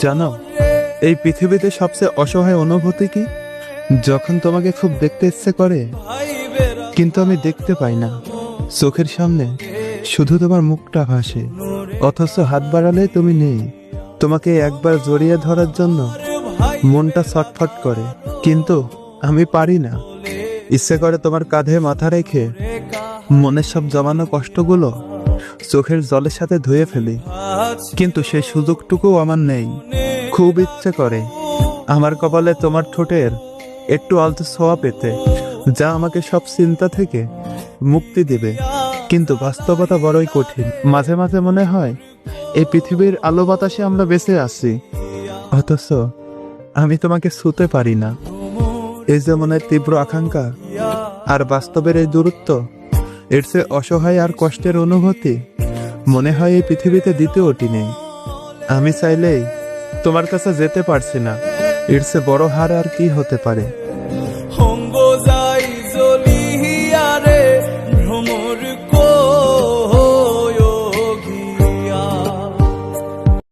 জানো, এই পৃথিবীতে সবচেয়ে অসহায় অনুভূতি কি? যখন তোমাকে খুব দেখতে ইচ্ছে করে, কিন্তু আমি দেখতে পাই না। চোখের সামনে শুধু তোমার মুখটা ভাসে, অথচ হাত বাড়ালে তুমি নেই। তোমাকে একবার জড়িয়ে ধরার জন্য মনটা ছটফট করে, কিন্তু আমি পারি না। ইচ্ছে করে তোমার কাঁধে মাথা রেখে মনের সব জমানো কষ্টগুলো চোখের জলের সাথে ধুয়ে ফেলি, কিন্তু সেই সুযোগটুকুও আমার নেই। খুব ইচ্ছে করে আমার কপালে তোমার ঠোঁটের একটু আলতো ছোঁয়া পেতে, যা আমাকে সব চিন্তা থেকে মুক্তি দিবে, কিন্তু বাস্তবতা বড়ই কঠিন। মাঝে মাঝে মনে হয় এই পৃথিবীর আলো বাতাসে আমরা বেঁচে আছি, অথচ আমি তোমাকে ছুঁতে পারি না। এই যে মনের তীব্র আকাঙ্ক্ষা আর বাস্তবের এই দূরত্ব, এর চেয়ে অসহায় আর কষ্টের অনুভূতি মনে হয় এই পৃথিবীতে দ্বিতীয়টি নেই। আমি চাইলেই তোমার কাছে যেতে পারছি না, এর চেয়ে বড় হার আর কি হতে পারে?